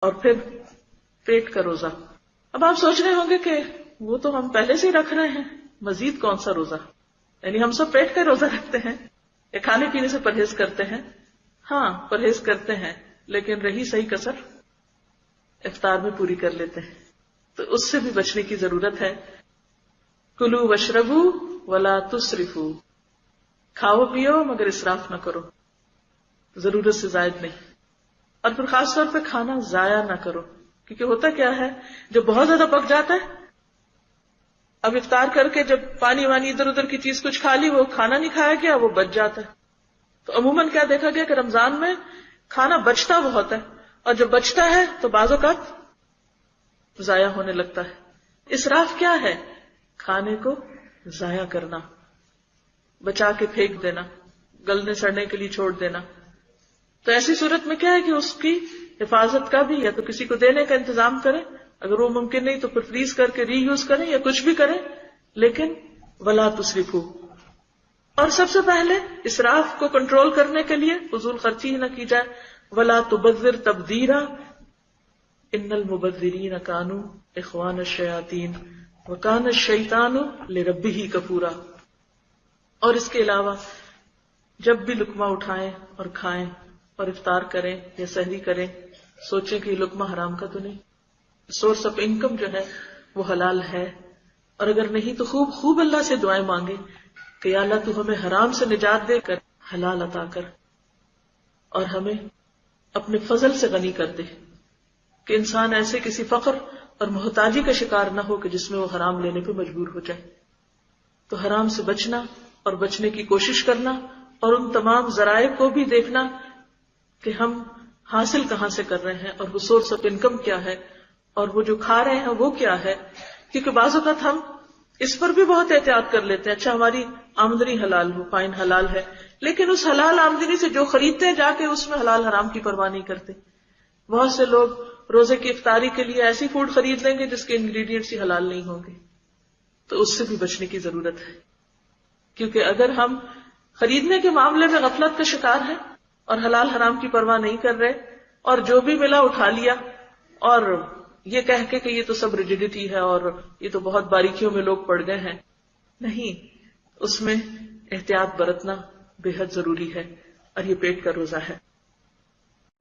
اور پھر پیٹ کا روزہ. اب آپ سوچ رہے ہوں گے کہ وہ تو ہم پہلے سے ہی رکھ رہے ہیں، مزید کون سا روزہ؟ یعنی ہم سب پیٹ کا روزہ رکھتے ہیں یا کھانے پینے سے پرہیز کرتے ہیں؟ ہاں پرہیز کرتے ہیں، لیکن رہی صحیح کسر افطار میں پوری کر لیتے ہیں. تو اس سے بھی بچنے کی ضرورت ہے. کلوا واشربوا ولا تسرفوا، کھاؤ پیو مگر اسراف نہ کرو، ضرورت سے زائد نہیں. اور پھر خاص طور پہ کھانا ضائع نہ کرو، کیونکہ ہوتا کیا ہے جو بہت زیادہ پک جاتا ہے، اب افطار کر کے جب پانی وانی ادھر ادھر کی چیز کچھ کھا لی، وہ کھانا نہیں کھایا گیا، وہ بچ جاتا ہے. تو عموماً کیا دیکھا گیا کہ رمضان میں کھانا بچتا بہت ہے، اور جب بچتا ہے تو بعض اوقات ضائع ہونے لگتا ہے. اسراف کیا ہے؟ کھانے کو ضائع کرنا، بچا کے پھینک دینا، گلنے سڑنے کے لیے چھوڑ دینا. تو ایسی صورت میں کیا ہے کہ اس کی حفاظت کا بھی یا تو کسی کو دینے کا انتظام کریں، اگر وہ ممکن نہیں تو پھر فریز کر کے ری یوز کریں یا کچھ بھی کریں، لیکن ولا تسرفوا. اور سب سے پہلے اسراف کو کنٹرول کرنے کے لیے فضول خرچی ہی نہ کی جائے. ولا تبذر تبذیرا ان المبذرین کانوا اخوان الشیاطین وکان الشیطان لربہ کفورا. اور اس کے علاوہ جب بھی لقمہ اٹھائیں اور کھائیں اور افطار کریں یا سحری کریں، سوچیں کہ یہ لقمہ حرام کا تو نہیں، سورس آف انکم جو ہے وہ حلال ہے. اور اگر نہیں تو خوب خوب اللہ سے دعائیں مانگے کہ یا اللہ تو ہمیں حرام سے نجات دے کر حلال عطا کر، اور ہمیں اپنے فضل سے غنی کر دے کہ انسان ایسے کسی فقر اور محتاجی کا شکار نہ ہو کہ جس میں وہ حرام لینے پہ مجبور ہو جائے. تو حرام سے بچنا اور بچنے کی کوشش کرنا، اور ان تمام ذرائع کو بھی دیکھنا کہ ہم حاصل کہاں سے کر رہے ہیں، اور وہ سورس آف انکم کیا ہے، اور وہ جو کھا رہے ہیں وہ کیا ہے. کیونکہ بعض اوقات ہم اس پر بھی بہت احتیاط کر لیتے ہیں، اچھا ہماری آمدنی حلال ہو، فائن حلال ہے، لیکن اس حلال آمدنی سے جو خریدتے ہیں جا کے اس میں حلال حرام کی پرواہ نہیں کرتے. بہت سے لوگ روزے کی افطاری کے لیے ایسی فوڈ خرید لیں گے جس کے انگریڈینٹس ہی حلال نہیں ہوں گے. تو اس سے بھی بچنے کی ضرورت ہے، کیونکہ اگر ہم خریدنے کے معاملے میں غفلت کا شکار ہیں اور حلال حرام کی پرواہ نہیں کر رہے اور جو بھی ملا اٹھا لیا، اور یہ کہہ کے کہ یہ تو سب ریجیڈیٹی ہے اور یہ تو بہت باریکیوں میں لوگ پڑ گئے ہیں، نہیں، اس میں احتیاط برتنا بے حد ضروری ہے. اور یہ پیٹ کا روزہ ہے.